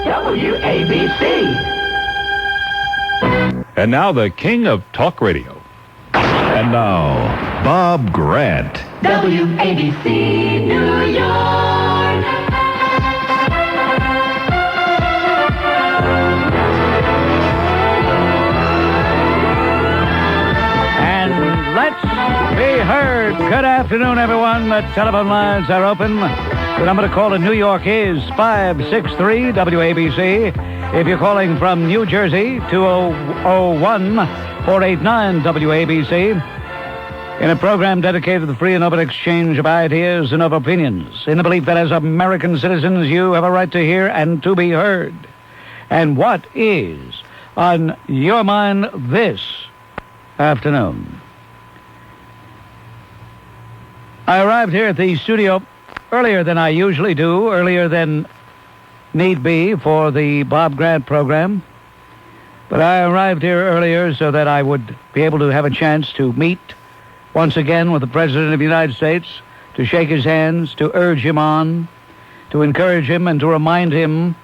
WABC. And now the king of talk radio. And now, Bob Grant. WABC, New York. And let's be heard. Good afternoon, everyone. The telephone lines are open. The number to call in New York is 563 WABC. If you're calling from New Jersey, 201-489 WABC. In a program dedicated to the free and open exchange of ideas and of opinions, in the belief that as American citizens you have a right to hear and to be heard. And what is on your mind this afternoon? I arrived here at the studio earlier than I usually do, earlier than need be for the Bob Grant program. But I arrived here earlier so that I would be able to have a chance to meet once again with the President of the United States, to shake his hands, to urge him on, to encourage him, and to remind him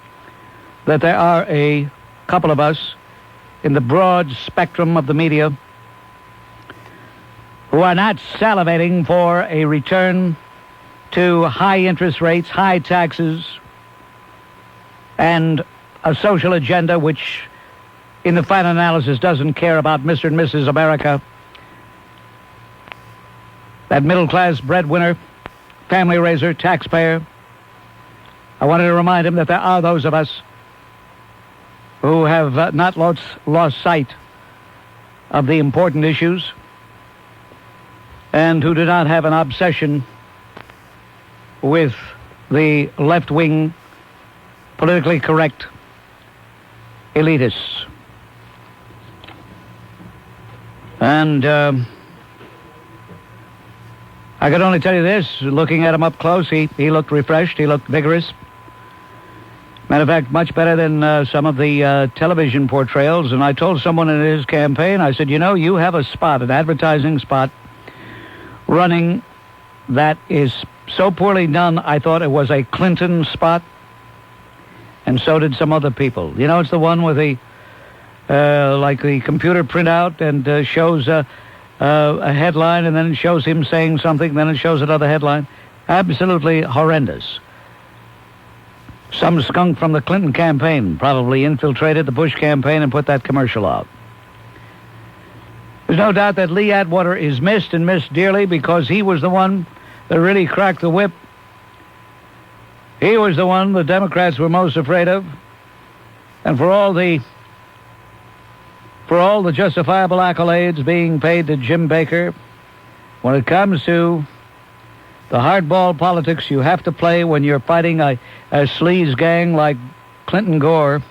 that there are a couple of us in the broad spectrum of the media who are not salivating for a return to high interest rates, high taxes, and a social agenda which, in the final analysis, doesn't care about Mr. and Mrs. America. That middle-class breadwinner, family raiser, taxpayer. I wanted to remind him that there are those of us who have not lost sight of the important issues and who do not have an obsession with the left-wing, politically correct elitists. And I could only tell you this, looking at him up close, he looked refreshed, he looked vigorous. Matter of fact, much better than some of the television portrayals. And I told someone in his campaign, I said, you know, you have a spot, an advertising spot, running that is so poorly done, I thought it was a Clinton spot. And so did some other people. You know, it's the one with the, like the computer printout and shows a headline, and then it shows him saying something, then it shows another headline. Absolutely horrendous. Some skunk from the Clinton campaign probably infiltrated the Bush campaign and put that commercial out. There's no doubt that Lee Atwater is missed, and missed dearly, because he was the one that really cracked the whip. He was the one the Democrats were most afraid of. And for all the justifiable accolades being paid to Jim Baker, when it comes to the hardball politics you have to play when you're fighting a sleaze gang like Clinton Gore,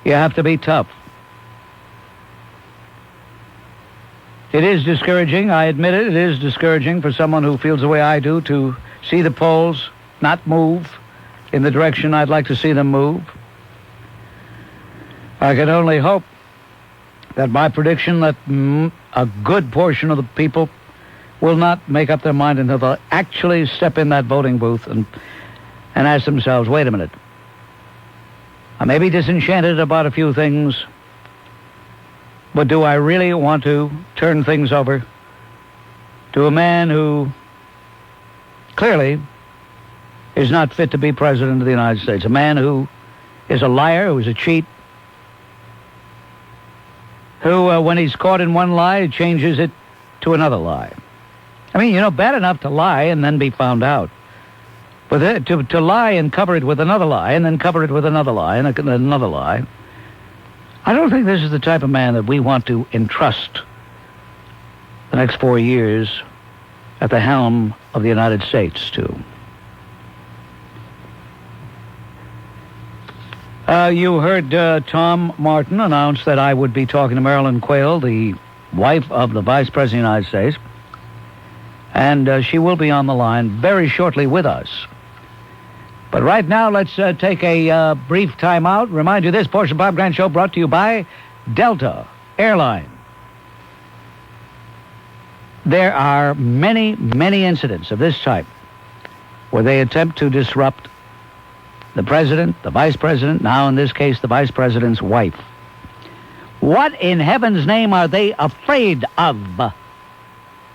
you have to be tough. It is discouraging, I admit it. It is discouraging for someone who feels the way I do to see the polls not move in the direction I'd like to see them move. I can only hope that my prediction that a good portion of the people will not make up their mind until they actually step in that voting booth and ask themselves, wait a minute, I may be disenchanted about a few things, but do I really want to turn things over to a man who clearly is not fit to be president of the United States, a man who is a liar, who is a cheat, who, when he's caught in one lie, changes it to another lie. I mean, you know, bad enough to lie and then be found out. But to lie and cover it with another lie, and then cover it with another lie, and another lie, I don't think this is the type of man that we want to entrust the next 4 years at the helm of the United States to. You heard Tom Martin announce that I would be talking to Marilyn Quayle, the wife of the Vice President of the United States, and she will be on the line very shortly with us. But right now, let's take a brief time out. Remind you, this portion of Bob Grant Show brought to you by Delta Airline. There are many, many incidents of this type where they attempt to disrupt the president, the vice president, now in this case the vice president's wife. What in heaven's name are they afraid of?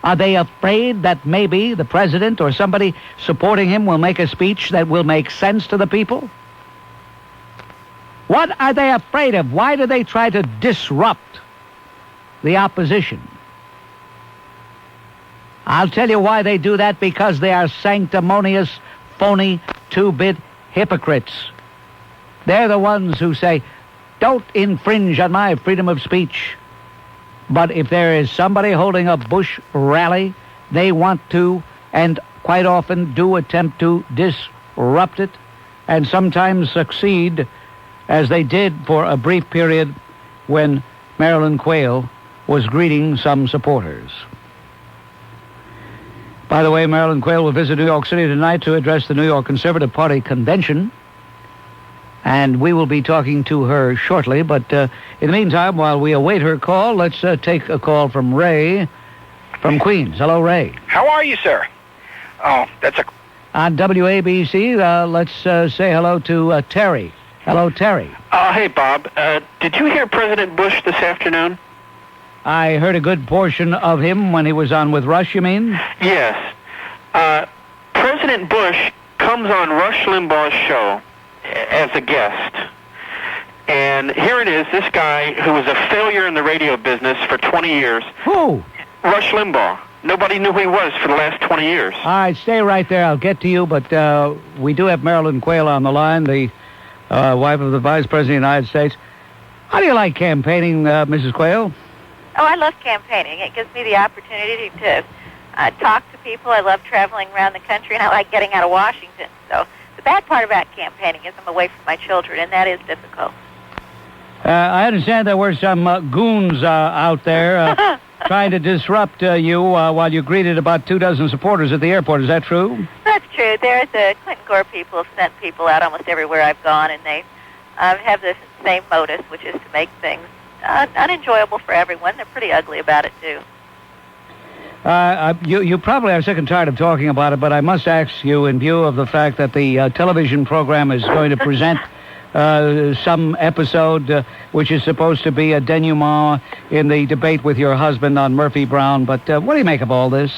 Are they afraid that maybe the president or somebody supporting him will make a speech that will make sense to the people? What are they afraid of? Why do they try to disrupt the opposition? I'll tell you why they do that, because they are sanctimonious, phony, two-bit hypocrites. They're the ones who say, don't infringe on my freedom of speech. But if there is somebody holding a Bush rally, they want to, and quite often do attempt to disrupt it, and sometimes succeed, as they did for a brief period when Marilyn Quayle was greeting some supporters. By the way, Marilyn Quayle will visit New York City tonight to address the New York Conservative Party convention, and we will be talking to her shortly. But in the meantime, while we await her call, let's take a call from Ray from Queens. Hello, Ray. How are you, sir? Oh, that's a... On WABC, let's say hello to Terry. Hello, Terry. Hey, Bob. Did you hear President Bush this afternoon? I heard a good portion of him when he was on with Rush, you mean? Yes. President Bush comes on Rush Limbaugh's show as a guest. And here it is, this guy who was a failure in the radio business for 20 years. Who? Rush Limbaugh. Nobody knew who he was for the last 20 years. All right, stay right there. I'll get to you, but we do have Marilyn Quayle on the line, the wife of the Vice President of the United States. How do you like campaigning, Mrs. Quayle? Oh, I love campaigning. It gives me the opportunity to talk to people. I love traveling around the country, and I like getting out of Washington. So the bad part about campaigning is I'm away from my children, and that is difficult. I understand there were some goons out there trying to disrupt you while you greeted about 24 supporters at the airport. Is that true? That's true. There's the Clinton Gore people have sent people out almost everywhere I've gone, and they have the same motive, which is to make things unenjoyable for everyone. They're pretty ugly about it, too. You probably are sick and tired of talking about it, but I must ask you, in view of the fact that the television program is going to present some episode which is supposed to be a denouement in the debate with your husband on Murphy Brown, but what do you make of all this?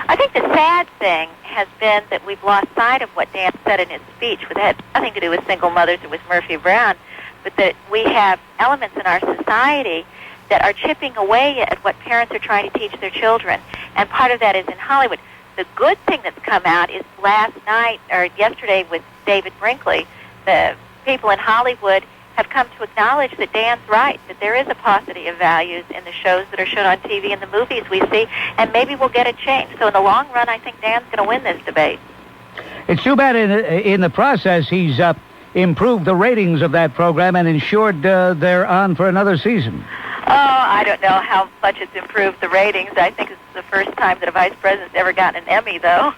I think the sad thing has been that we've lost sight of what Dan said in his speech, which had nothing to do with single mothers or with Murphy Brown, but that we have elements in our society that are chipping away at what parents are trying to teach their children, and part of that is in Hollywood. The good thing that's come out is last night, or yesterday with David Brinkley, the people in Hollywood have come to acknowledge that Dan's right, that there is a paucity of values in the shows that are shown on TV and the movies we see, and maybe we'll get a change. So in the long run, I think Dan's going to win this debate. It's too bad in the process he's improved the ratings of that program and ensured they're on for another season. Oh, I don't know how much it's improved the ratings. I think it's the first time that a vice president's ever gotten an Emmy, though.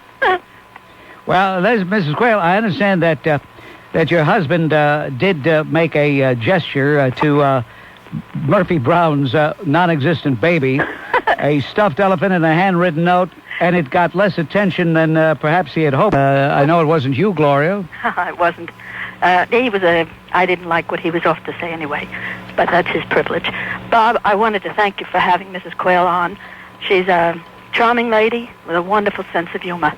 Well, Mrs. Quayle, I understand that your husband did make a gesture to Murphy Brown's non-existent baby, a stuffed elephant and a handwritten note, and it got less attention than perhaps he had hoped. I know it wasn't you, Gloria. It wasn't. I didn't like what he was off to say anyway, but that's his privilege. Bob, I wanted to thank you for having Mrs. Quayle on. She's a charming lady with a wonderful sense of humor.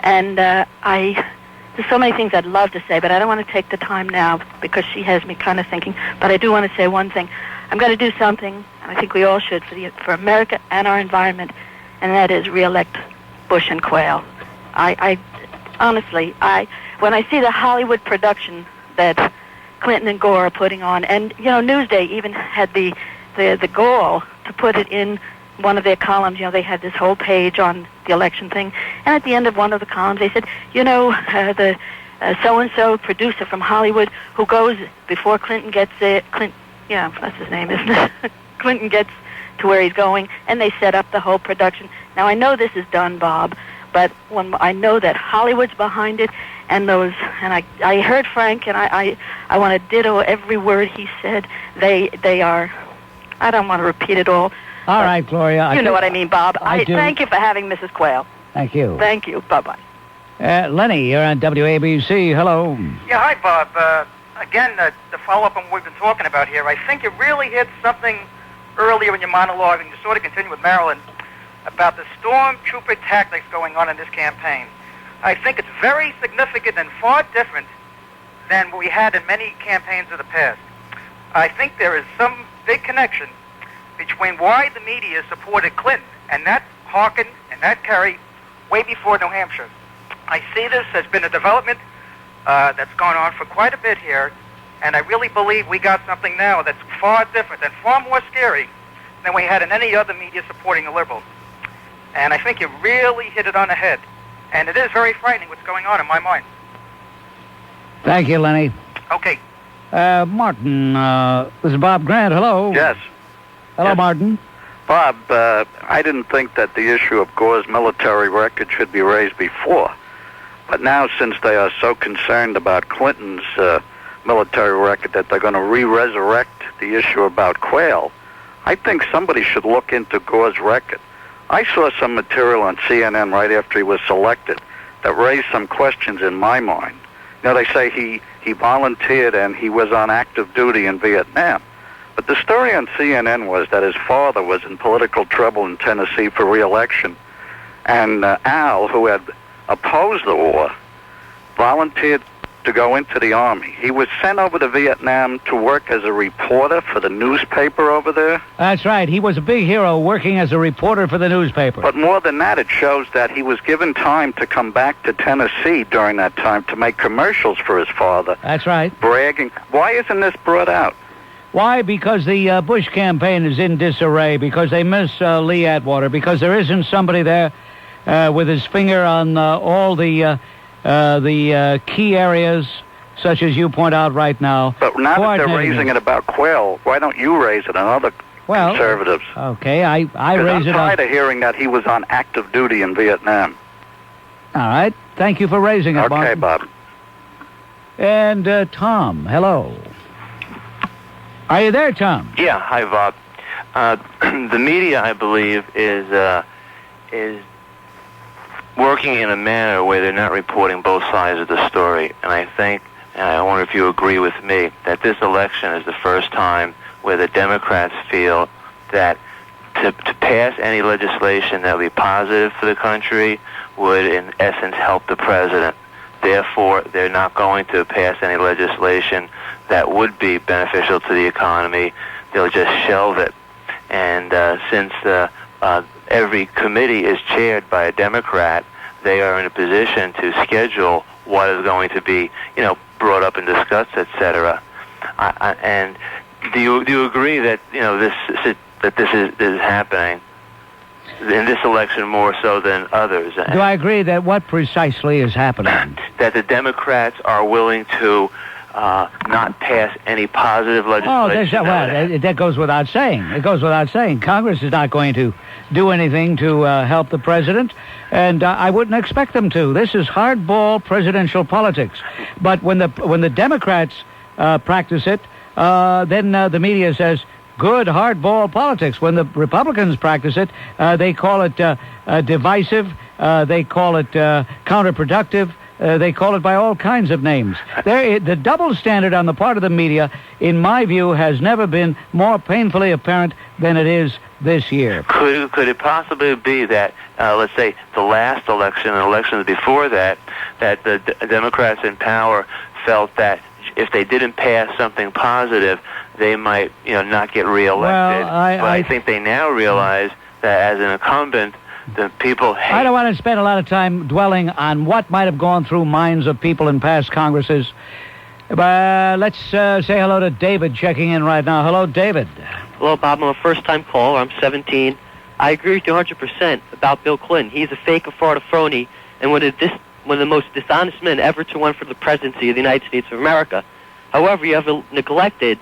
And there's so many things I'd love to say, but I don't want to take the time now because she has me kind of thinking. But I do want to say one thing. I'm going to do something, and I think we all should, for America and our environment, and that is re-elect Bush and Quayle. I honestly, when I see the Hollywood production that Clinton and Gore are putting on, and, you know, Newsday even had the gall to put it in one of their columns. You know, they had this whole page on the election thing, and at the end of one of the columns they said, you know, the so-and-so producer from Hollywood who goes before Clinton gets there, yeah, that's his name, isn't it? Clinton gets to where he's going, and they set up the whole production. Now, I know this is done, Bob, but when I know that Hollywood's behind it, and I heard Frank, and I want to ditto every word he said. They are, I don't want to repeat it all. All right, Gloria. You know what I mean, Bob. I do. Thank you for having Mrs. Quayle. Thank you. Thank you. Bye-bye. Lenny, you're on WABC. Hello. Yeah, hi, Bob. Again, to follow up on what we've been talking about here, I think you really hit something earlier in your monologue, and you sort of continue with Marilyn, about the stormtrooper tactics going on in this campaign. I think it's very significant and far different than what we had in many campaigns of the past. I think there is some big connection between why the media supported Clinton and that Harkin and that Kerry way before New Hampshire. I see this as been a development that's gone on for quite a bit here, and I really believe we got something now that's far different and far more scary than we had in any other media supporting the liberals. And I think you really hit it on the head. And it is very frightening what's going on in my mind. Thank you, Lenny. Okay. Martin, this is Bob Grant. Hello. Yes. Hello, Yes. Martin. Bob, I didn't think that the issue of Gore's military record should be raised before. But now, since they are so concerned about Clinton's military record that they're going to re-resurrect the issue about Quayle, I think somebody should look into Gore's record. I saw some material on CNN right after he was selected that raised some questions in my mind. You know, they say he volunteered and he was on active duty in Vietnam. But the story on CNN was that his father was in political trouble in Tennessee for re-election. And Al, who had opposed the war, volunteered to go into the Army. He was sent over to Vietnam to work as a reporter for the newspaper over there. That's right. He was a big hero working as a reporter for the newspaper. But more than that, it shows that he was given time to come back to Tennessee during that time to make commercials for his father. That's right. Bragging. Why isn't this brought out? Why? Because the Bush campaign is in disarray, because they miss Lee Atwater, because there isn't somebody there with his finger on all the key areas, such as you point out right now. But now that they're raising it about Quayle, why don't you raise it on other conservatives? Okay, I raise it I'm tired of hearing that he was on active duty in Vietnam. All right. Thank you for raising it, Okay, Martin. Bob. And Tom, hello. Are you there, Tom? Yeah, hi, Bob. The media, I believe, is working in a manner where they're not reporting both sides of the story. And I think, and I wonder if you agree with me, that this election is the first time where the Democrats feel that to pass any legislation that would be positive for the country would, in essence, help the president. Therefore, they're not going to pass any legislation that would be beneficial to the economy. They'll just shelve it. And since every committee is chaired by a Democrat, they are in a position to schedule what is going to be, brought up and discussed, etc. And do you agree that this is happening in this election more so than others? Do I agree that what precisely is happening? That the Democrats are willing to not pass any positive legislation. That goes without saying. It goes without saying. Congress is not going to do anything to help the president, and I wouldn't expect them to. This is hardball presidential politics. But when the Democrats practice it, then the media says, good hardball politics. When the Republicans practice it, they call it divisive. They call it counterproductive. They call it by all kinds of names. The double standard on the part of the media, in my view, has never been more painfully apparent than it is this year. Could it possibly be that, let's say, the last election and elections before that the Democrats in power felt that if they didn't pass something positive, they might, not get reelected? Well, I think they now realize that as an incumbent, the people hate. I don't want to spend a lot of time dwelling on what might have gone through minds of people in past Congresses. But let's say hello to David checking in right now. Hello, David. Hello, Bob. I'm a first-time caller. I'm 17. I agree with you 100% about Bill Clinton. He's a fake, a fraud, a phony, and one of the most dishonest men ever to run for the presidency of the United States of America. However, you have neglected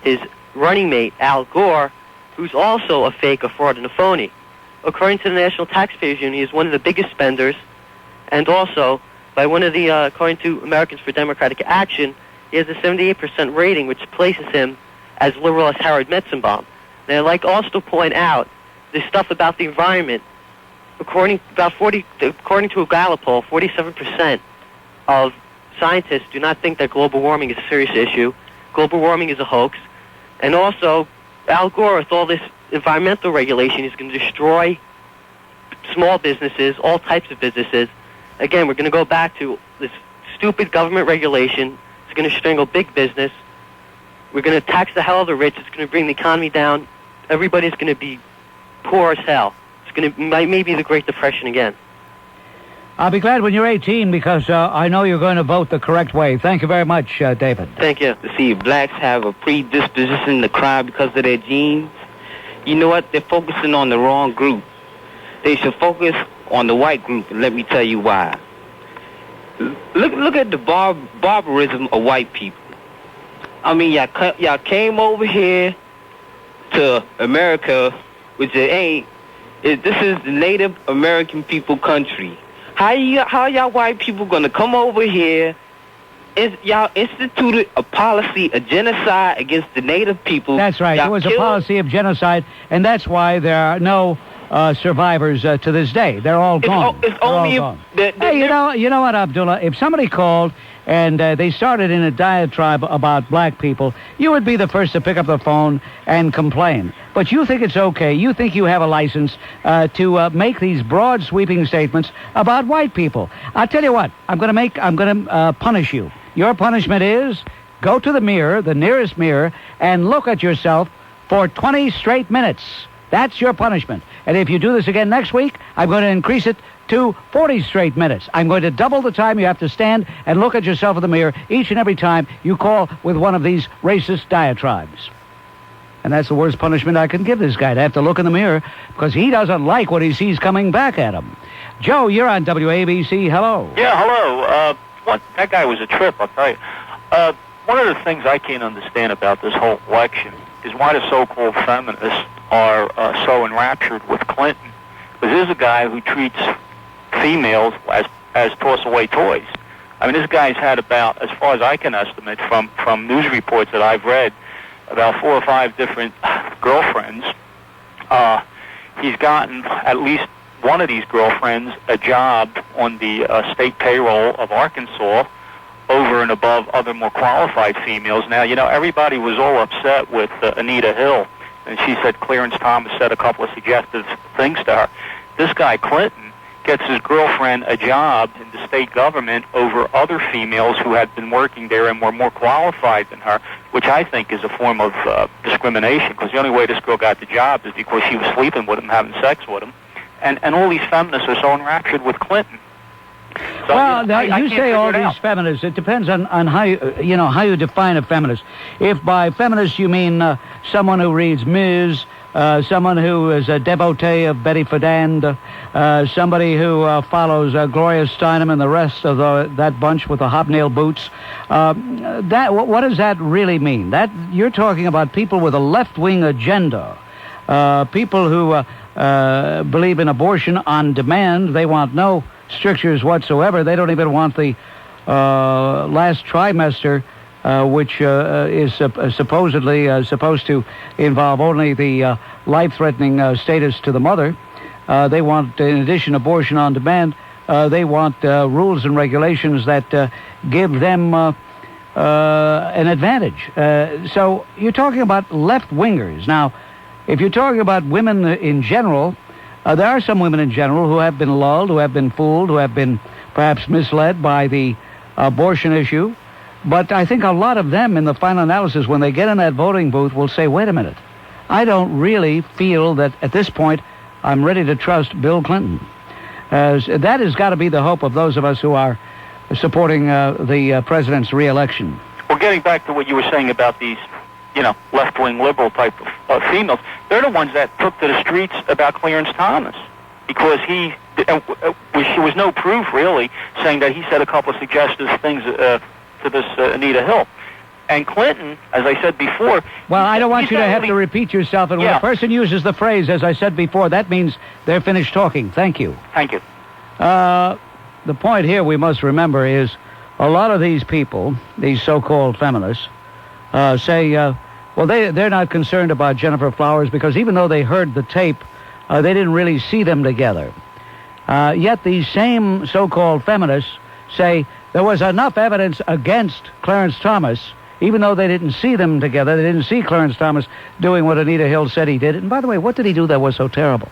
his running mate, Al Gore, who's also a fake, a fraud, and a phony. According to the National Taxpayers Union, he is one of the biggest spenders, and also, according to Americans for Democratic Action, he has a 78% rating, which places him as liberal as Harold Metzenbaum. And I'd like also to point out this stuff about the environment. according to a Gallup poll, 47% of scientists do not think that global warming is a serious issue. Global warming is a hoax. And also, Al Gore, with all this environmental regulation, is going to destroy small businesses, all types of businesses. Again, we're going to go back to this stupid government regulation. It's going to strangle big business. We're going to tax the hell out of the rich. It's going to bring the economy down. Everybody's going to be poor as hell. It's going to maybe the Great Depression again. I'll be glad when you're 18 because I know you're going to vote the correct way. Thank you very much, David. Thank you. See, if blacks have a predisposition to crime because of their genes, you know what? They're focusing on the wrong group. They should focus on the white group, and let me tell you why. Look at the barbarism of white people. I mean, y'all came over here to America, which it ain't. This is the Native American people country. How y'all white people gonna come over here? Y'all instituted a policy of genocide against the Native people. That's right. There was a policy of genocide, and that's why there are no survivors to this day. They're all gone. It's only gone. Hey, you know what, Abdullah? If somebody called and they started in a diatribe about black people, you would be the first to pick up the phone and complain. But you think it's okay. You think you have a license to make these broad, sweeping statements about white people. I'll tell you what. I'm going to punish you. Your punishment is go to the mirror, the nearest mirror, and look at yourself for 20 straight minutes. That's your punishment. And if you do this again next week, I'm going to increase it to 40 straight minutes. I'm going to double the time you have to stand and look at yourself in the mirror each and every time you call with one of these racist diatribes. And that's the worst punishment I can give this guy, to have to look in the mirror, because he doesn't like what he sees coming back at him. Joe, you're on WABC. Hello. Yeah, hello. That guy was a trip, I'll tell you. One of the things I can't understand about this whole election is why the so-called feminists are so enraptured with Clinton. Because here's a guy who treats females as toss-away toys. I mean, this guy's had about, as far as I can estimate from news reports that I've read, about 4 or 5 different girlfriends. He's gotten at least one of these girlfriends a job on the state payroll of Arkansas over and above other more qualified females. Now, everybody was all upset with Anita Hill, and she said Clarence Thomas said a couple of suggestive things to her. This guy, Clinton, gets his girlfriend a job in the state government over other females who had been working there and were more qualified than her, which I think is a form of discrimination, because the only way this girl got the job is because she was sleeping with him, having sex with him. And all these feminists are so enraptured with Clinton. So, well, you say all these feminists. It depends on how you define a feminist. If by feminist you mean someone who reads Ms., someone who is a devotee of Betty Friedan, somebody who follows Gloria Steinem and the rest of that bunch with the hobnail boots, what does that really mean? That you're talking about people with a left-wing agenda, people who believe in abortion on demand. They want no strictures whatsoever. They don't even want the last trimester, which is supposedly supposed to involve only the life-threatening status to the mother. They want, in addition, abortion on demand. They want rules and regulations that give them an advantage. So you're talking about left-wingers. Now, if you're talking about women in general, there are some women in general who have been lulled, who have been fooled, who have been perhaps misled by the abortion issue. But I think a lot of them, in the final analysis, when they get in that voting booth, will say, wait a minute, I don't really feel that at this point I'm ready to trust Bill Clinton. That has got to be the hope of those of us who are supporting the president's re-election. Well, getting back to what you were saying about these left-wing liberal type of females, they're the ones that took to the streets about Clarence Thomas, because there was no proof, really, saying that he said a couple of suggestive things to this Anita Hill. And Clinton, as I said before... Well, I don't want you to have to repeat yourself, and when a person uses the phrase, as I said before, that means they're finished talking. Thank you. Thank you. The point here we must remember is a lot of these people, these so-called feminists, say... well, they're not concerned about Jennifer Flowers because even though they heard the tape, they didn't really see them together. Yet these same so-called feminists say there was enough evidence against Clarence Thomas, even though they didn't see them together. They didn't see Clarence Thomas doing what Anita Hill said he did. And by the way, what did he do that was so terrible?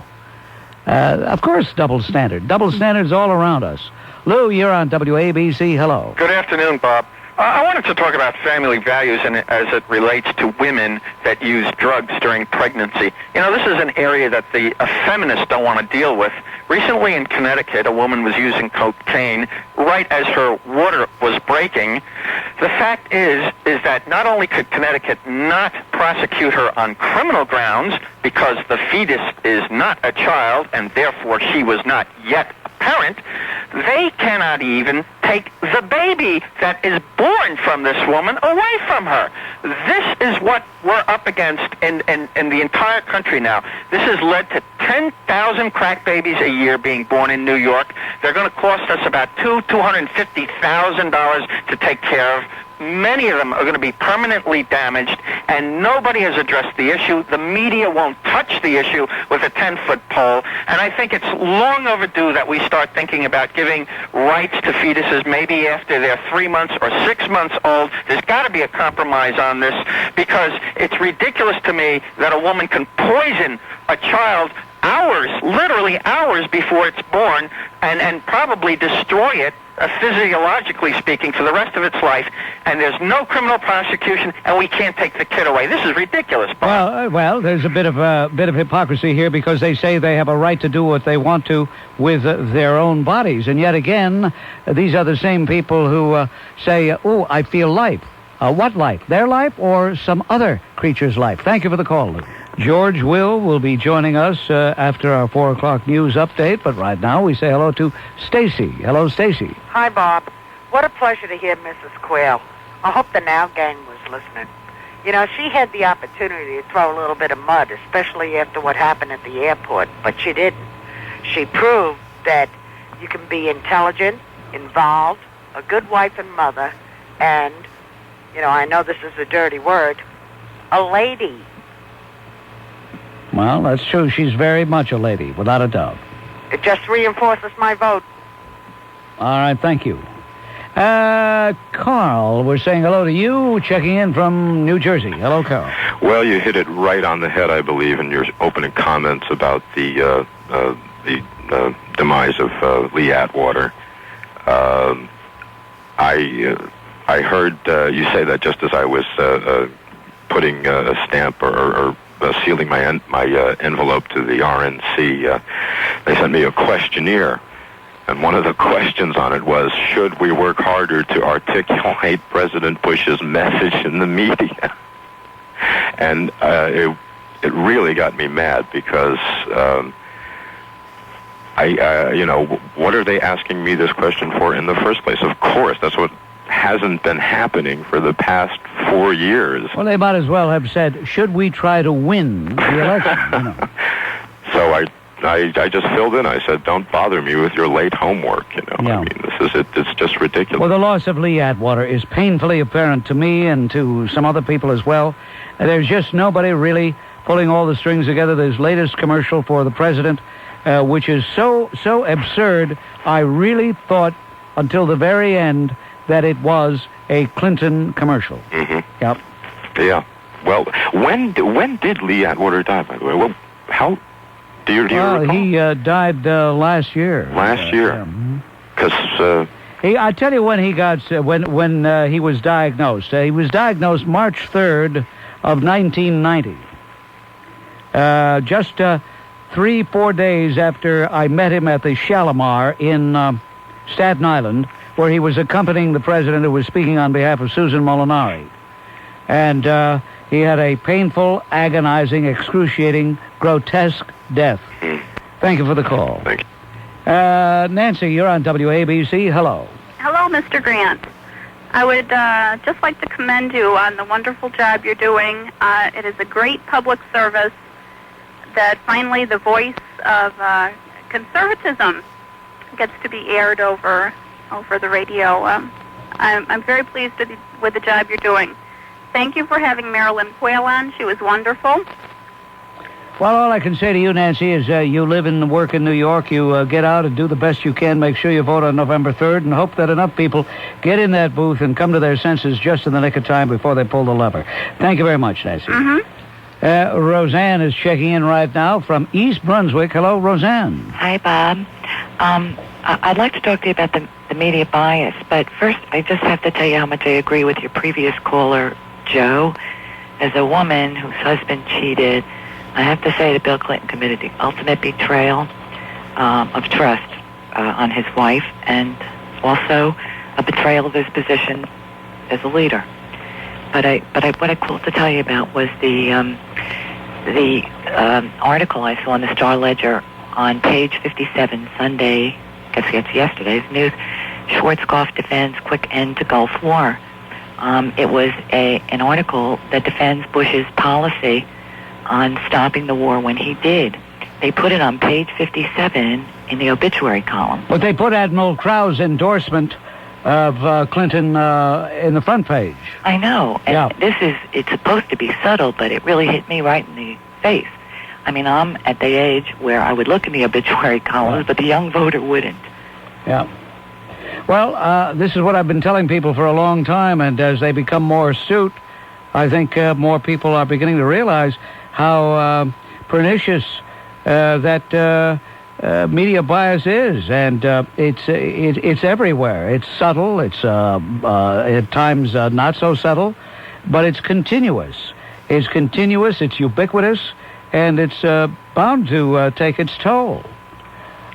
Of course, double standard. Double standards all around us. Lou, you're on WABC. Hello. Good afternoon, Bob. I wanted to talk about family values and as it relates to women that use drugs during pregnancy. You know, this is an area that the feminists don't want to deal with. Recently in Connecticut, a woman was using cocaine right as her water was breaking. The fact is that not only could Connecticut not prosecute her on criminal grounds because the fetus is not a child and therefore she was not yet a parent, they cannot even take the baby that is born from this woman away from her. This is what we're up against in the entire country now. This has led to 10,000 crack babies a year being born in New York. They're going to cost us about $250,000 to take care of. Many of them are going to be permanently damaged, and nobody has addressed the issue. The media won't touch the issue with a 10-foot pole, and I think it's long overdue that we start thinking about giving rights to fetuses maybe after they're 3 months or 6 months old. There's got to be a compromise on this, because it's ridiculous to me that a woman can poison a child hours, literally hours before it's born, and probably destroy it, physiologically speaking, for the rest of its life, and there's no criminal prosecution, and we can't take the kid away. This is ridiculous, Bob. Well, there's a bit of hypocrisy here, because they say they have a right to do what they want to with their own bodies, and yet again, these are the same people who say, "Oh, I feel life." What life? Their life or some other creature's life? Thank you for the call, Lou. George will be joining us after our 4 o'clock news update, but right now we say hello to Stacy. Hello, Stacy. Hi, Bob. What a pleasure to hear Mrs. Quayle. I hope the Now gang was listening. You know, she had the opportunity to throw a little bit of mud, especially after what happened at the airport, but she didn't. She proved that you can be intelligent, involved, a good wife and mother, and, you know, I know this is a dirty word, a lady. Well, that's true. She's very much a lady, without a doubt. It just reinforces my vote. All right, thank you. Carl, we're saying hello to you, checking in from New Jersey. Hello, Carl. Well, you hit it right on the head, I believe, in your opening comments about the demise of Lee Atwater. I heard you say that just as I was putting a stamp or sealing my envelope to the RNC. They sent me a questionnaire, and one of the questions on it was, should we work harder to articulate President Bush's message in the media? And it really got me mad, because what are they asking me this question for in the first place? Of course, that's what hasn't been happening for the past 4 years. Well, they might as well have said, should we try to win the election? You know. So I just filled in. I said, don't bother me with your late homework. You know, yeah. I mean, this is it. It's just ridiculous. Well, the loss of Lee Atwater is painfully apparent to me and to some other people as well. There's just nobody really pulling all the strings together. This latest commercial for the president, which is so absurd, I really thought until the very end that it was a Clinton commercial. Mm-hmm. Yep. Yeah. Well, when did Lee Atwater die, by the way? Well, how do you recall? He died last year. Last year. Because I tell you when he got when he was diagnosed. He was diagnosed March 3rd of 1990. Just 3-4 days after I met him at the Shalimar in Staten Island, where he was accompanying the president, who was speaking on behalf of Susan Molinari. And he had a painful, agonizing, excruciating, grotesque death. Thank you for the call. Thank you. Nancy, you're on WABC. Hello. Hello, Mr. Grant. I would just like to commend you on the wonderful job you're doing. It is a great public service that finally the voice of conservatism gets to be aired over the radio. I'm very pleased with the job you're doing. Thank you for having Marilyn Quayle on. She was wonderful. Well, all I can say to you, Nancy, is you live and work in New York. You get out and do the best you can. Make sure you vote on November 3rd and hope that enough people get in that booth and come to their senses just in the nick of time before they pull the lever. Thank you very much, Nancy. Roseanne is checking in right now from East Brunswick. Hello, Roseanne. Hi, Bob. I'd like to talk to you about the media bias, but first I just have to tell you how much I agree with your previous caller, Joe. As a woman whose husband cheated, I have to say that Bill Clinton committed the ultimate betrayal of trust on his wife, and also a betrayal of his position as a leader. But what I called to tell you about was the article I saw in the Star Ledger on page 57, Sunday. I guess it's yesterday's news. Schwarzkopf defends quick end to Gulf War. It was an article that defends Bush's policy on stopping the war when he did. They put it on page 57 in the obituary column. But they put Admiral Crow's endorsement of Clinton in the front page. I know. And it's supposed to be subtle, but it really hit me right in the face. I mean, I'm at the age where I would look in the obituary columns, but the young voter wouldn't. Yeah. Well, this is what I've been telling people for a long time, and as they become more astute, I think more people are beginning to realize how pernicious that media bias is, and it's everywhere. It's subtle. It's at times not so subtle, but it's continuous. It's continuous. It's ubiquitous, and it's bound to take its toll.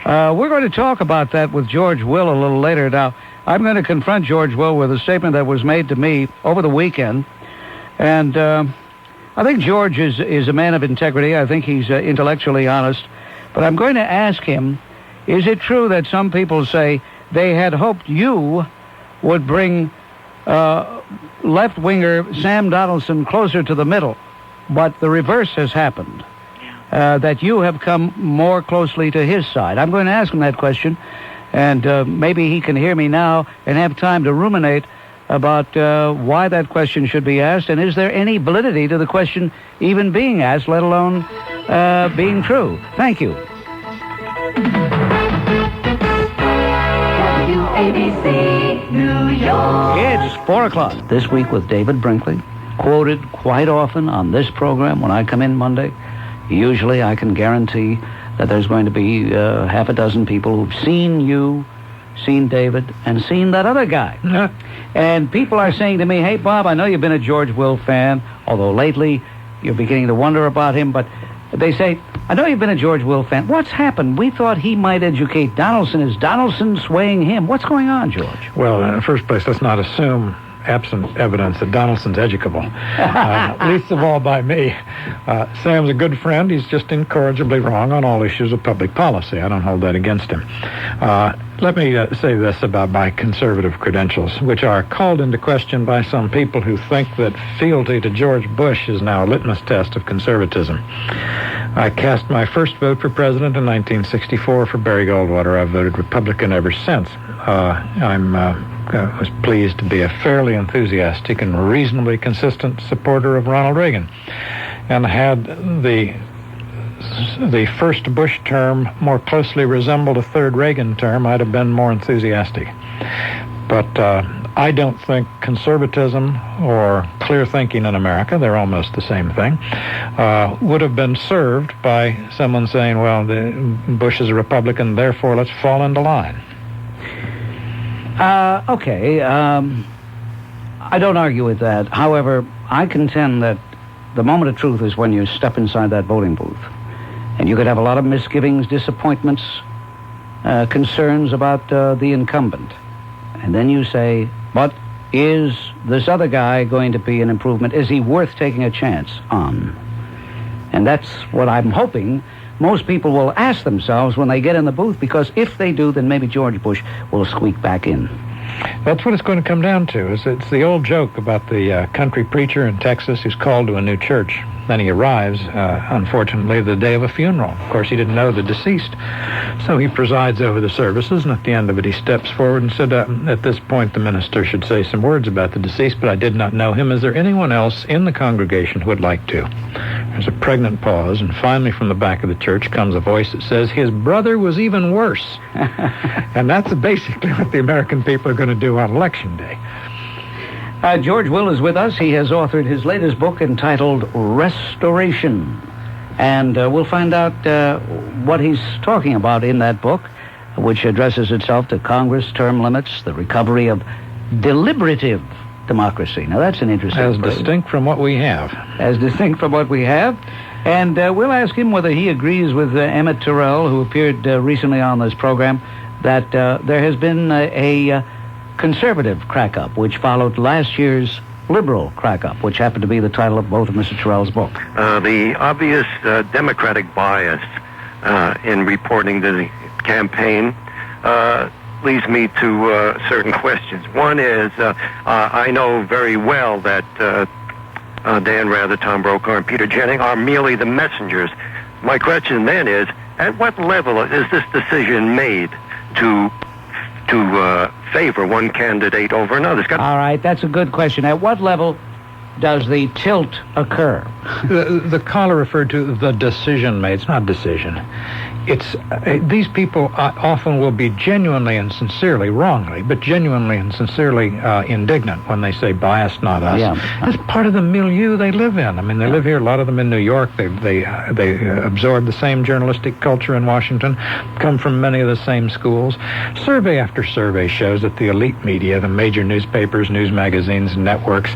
We're going to talk about that with George Will a little later. Now, I'm going to confront George Will with a statement that was made to me over the weekend, and I think George is a man of integrity. I think he's intellectually honest. But I'm going to ask him, is it true that some people say they had hoped you would bring left-winger Sam Donaldson closer to the middle, but the reverse has happened, that you have come more closely to his side? I'm going to ask him that question, and maybe he can hear me now and have time to ruminate about why that question should be asked, and is there any validity to the question even being asked, let alone being true. Thank you. WABC, New York. It's 4 o'clock this week with David Brinkley, quoted quite often on this program when I come in Monday. Usually I can guarantee that there's going to be half a dozen people who've seen you, seen David, and seen that other guy. And people are saying to me, hey, Bob, I know you've been a George Will fan, although lately you're beginning to wonder about him, but they say, I know you've been a George Will fan. What's happened? We thought he might educate Donaldson. Is Donaldson swaying him? What's going on, George? Well, in the first place, let's not assume, absent evidence, that Donaldson's educable. Least of all by me. Sam's a good friend. He's just incorrigibly wrong on all issues of public policy. I don't hold that against him. Let me say this about my conservative credentials, which are called into question by some people who think that fealty to George Bush is now a litmus test of conservatism. I cast my first vote for president in 1964 for Barry Goldwater. I've voted Republican ever since. I was pleased to be a fairly enthusiastic and reasonably consistent supporter of Ronald Reagan, and had the first Bush term more closely resembled a third Reagan term, I'd have been more enthusiastic. But I don't think conservatism or clear thinking in America, they're almost the same thing, would have been served by someone saying, well, Bush is a Republican, therefore let's fall into line. Okay. I don't argue with that. However, I contend that the moment of truth is when you step inside that voting booth. And you could have a lot of misgivings, disappointments, concerns about the incumbent. And then you say, but is this other guy going to be an improvement? Is he worth taking a chance on? And that's what I'm hoping most people will ask themselves when they get in the booth, because if they do, then maybe George Bush will squeak back in. That's what it's going to come down to. It's the old joke about the country preacher in Texas who's called to a new church. Then he arrives, unfortunately, the day of a funeral. Of course, he didn't know the deceased. So he presides over the services, and at the end of it, he steps forward and said, at this point, the minister should say some words about the deceased, but I did not know him. Is there anyone else in the congregation who would like to? There's a pregnant pause, and finally from the back of the church comes a voice that says, his brother was even worse. And that's basically what the American people are going to do on Election Day. George Will is with us. He has authored his latest book entitled Restoration. And we'll find out what he's talking about in that book, which addresses itself to Congress, term limits, the recovery of deliberative democracy. Now, that's an interesting As phrase. distinct from what we have. As distinct from what we have. And we'll ask him whether he agrees with Emmett Terrell, who appeared recently on this program, that there has been a conservative crack-up, which followed last year's liberal crack-up, which happened to be the title of both of Mr. Terrell's book. The obvious Democratic bias in reporting the campaign leads me to certain questions. One is, I know very well that Dan Rather, Tom Brokaw, and Peter Jennings are merely the messengers. My question then is, at what level is this decision made to favor one candidate over another? All right, that's a good question. At what level does the tilt occur? The caller referred to the decision made. It's not decision. It's these people often will be genuinely and sincerely, wrongly, but genuinely and sincerely indignant when they say biased, not us. Yeah. That's part of the milieu they live in. I mean, they live here, a lot of them in New York. They absorb the same journalistic culture in Washington, come from many of the same schools. Survey after survey shows that the elite media, the major newspapers, news magazines, and networks,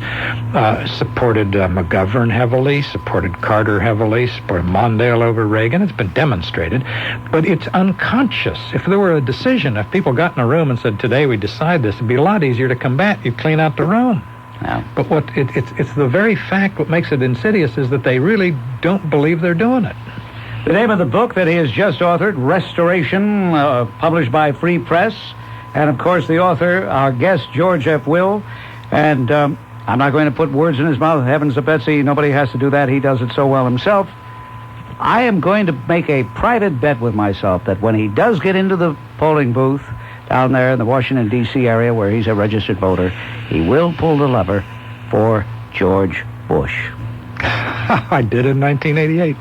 supported McGovern heavily, supported Carter heavily, supported Mondale over Reagan. It's been demonstrated. But it's unconscious. If there were a decision, if people got in a room and said, today we decide this, it'd be a lot easier to combat. You'd clean out the room. Yeah. But it's the very fact what makes it insidious is that they really don't believe they're doing it. The name of the book that he has just authored, Restoration, published by Free Press. And, of course, the author, our guest, George F. Will. And I'm not going to put words in his mouth. Heavens to Betsy, nobody has to do that. He does it so well himself. I am going to make a private bet with myself that when he does get into the polling booth down there in the Washington, D.C. area where he's a registered voter, he will pull the lever for George Bush. I did in 1988.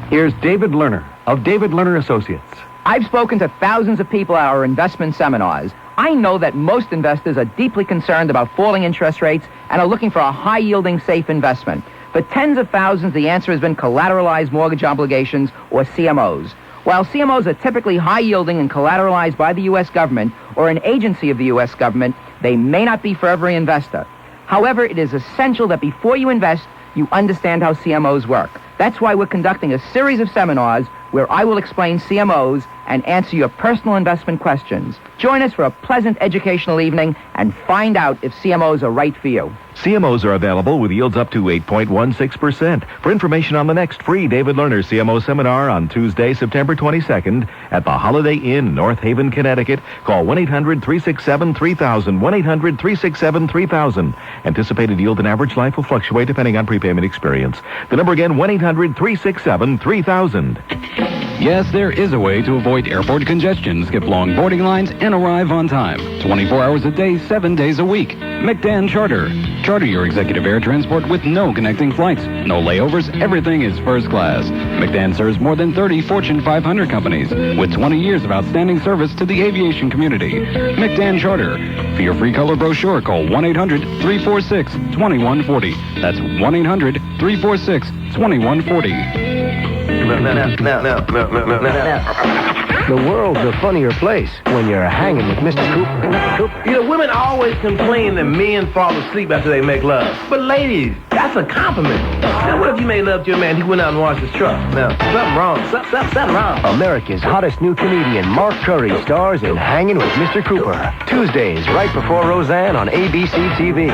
Here's David Lerner of David Lerner Associates. I've spoken to thousands of people at our investment seminars. I know that most investors are deeply concerned about falling interest rates and are looking for a high-yielding, safe investment. For tens of thousands, the answer has been collateralized mortgage obligations, or CMOs. While CMOs are typically high-yielding and collateralized by the U.S. government or an agency of the U.S. government, they may not be for every investor. However, it is essential that before you invest, you understand how CMOs work. That's why we're conducting a series of seminars where I will explain CMOs and answer your personal investment questions. Join us for a pleasant educational evening and find out if CMOs are right for you. CMOs are available with yields up to 8.16%. For information on the next free David Lerner CMO seminar on Tuesday, September 22nd at the Holiday Inn, North Haven, Connecticut, call 1-800-367-3000, 1-800-367-3000. Anticipated yield and average life will fluctuate depending on prepayment experience. The number again, 1-800-367-3000. Yes, there is a way to avoid airport congestion, skip long boarding lines, and arrive on time. 24 hours a day, 7 days a week. McDan Charter. Charter your executive air transport with no connecting flights. No layovers, everything is first class. McDan serves more than 30 Fortune 500 companies with 20 years of outstanding service to the aviation community. McDan Charter. For your free color brochure, call 1-800-346-2140. That's 1-800-346-2140. The world's a funnier place when you're hanging with Mr. Cooper. You know, women always complain that men fall asleep after they make love. But ladies, that's a compliment. Now, what if you made love to your man, he went out and washed his truck? Now, something wrong. Something wrong. America's hottest new comedian, Mark Curry, stars in Hanging with Mr. Cooper. Tuesdays, right before Roseanne on ABC TV.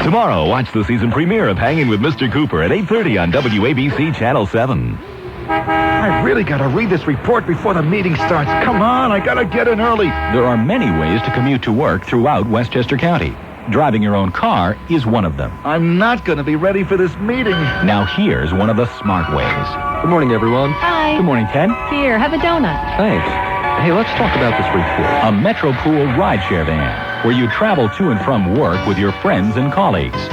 Tomorrow, watch the season premiere of Hanging with Mr. Cooper at 8:30 on WABC Channel 7. I've really got to read this report before the meeting starts. Come on, I got to get in early. There are many ways to commute to work throughout Westchester County. Driving your own car is one of them. I'm not going to be ready for this meeting. Now here's one of the smart ways. Good morning, everyone. Hi. Good morning, Ken. Here, have a donut. Thanks. Hey, let's talk about this report. A Metro Pool rideshare van, where you travel to and from work with your friends and colleagues.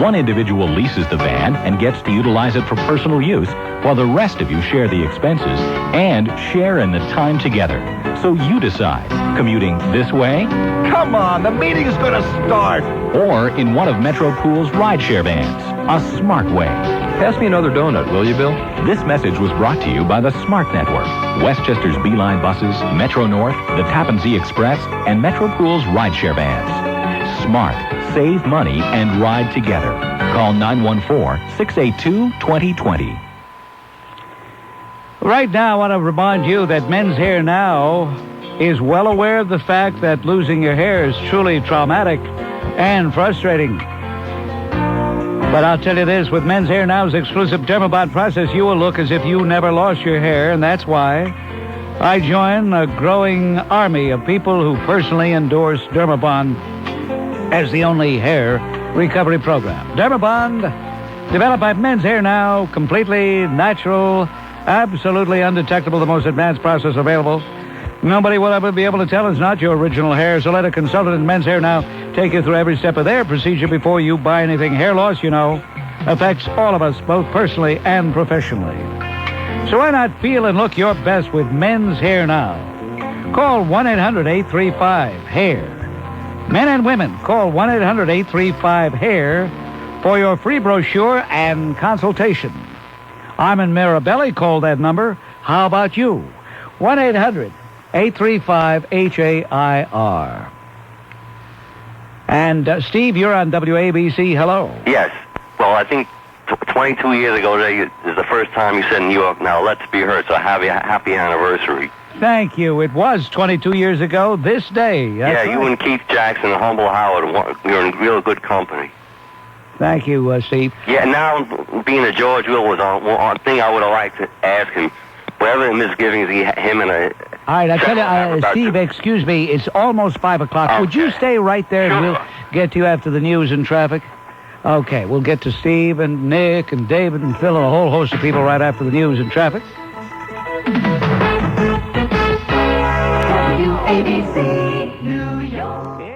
One individual leases the van and gets to utilize it for personal use, while the rest of you share the expenses and share in the time together. So you decide, commuting this way? Come on, the meeting's going to start. Or in one of Metro Pool's rideshare vans, a smart way. Pass me another donut, will you, Bill? This message was brought to you by the Smart Network, Westchester's Beeline buses, Metro North, the Tappan Zee Express, and Metro Pool's rideshare vans. Smart. Save money and ride together. Call 914-682-2020. Right now, I want to remind you that Men's Hair Now is well aware of the fact that losing your hair is truly traumatic and frustrating. But I'll tell you this, with Men's Hair Now's exclusive Dermabond process, you will look as if you never lost your hair, and that's why I join a growing army of people who personally endorse Dermabond as the only hair recovery program. Dermabond, developed by Men's Hair Now, completely natural, absolutely undetectable, the most advanced process available. Nobody will ever be able to tell it's not your original hair, so let a consultant in Men's Hair Now take you through every step of their procedure before you buy anything. Hair loss, you know, affects all of us, both personally and professionally. So why not feel and look your best with Men's Hair Now? Call 1-800-835-HAIR. Men and women, call 1-800-835-HAIR for your free brochure and consultation. I'm in Mirabelli. Call that number. How about you? 1-800-835-HAIR. And Steve, you're on WABC. Hello. Yes. Well, I think 22 years ago today is the first time you said New York Now, let's be heard. So happy anniversary. Thank you. It was 22 years ago this day. That's yeah, right. you and Keith Jackson and Humble Howard, you're in real good company. Thank you, Steve. Yeah, now being that George Will was on, one thing I would have liked to ask him, whatever misgivings him and a... All right, I tell you, Steve, excuse me, it's almost 5 o'clock. Okay. Would you stay right there and we'll get to you after the news and traffic? Okay, we'll get to Steve and Nick and David and Phil and a whole host of people right after the news and traffic. WABC, New York.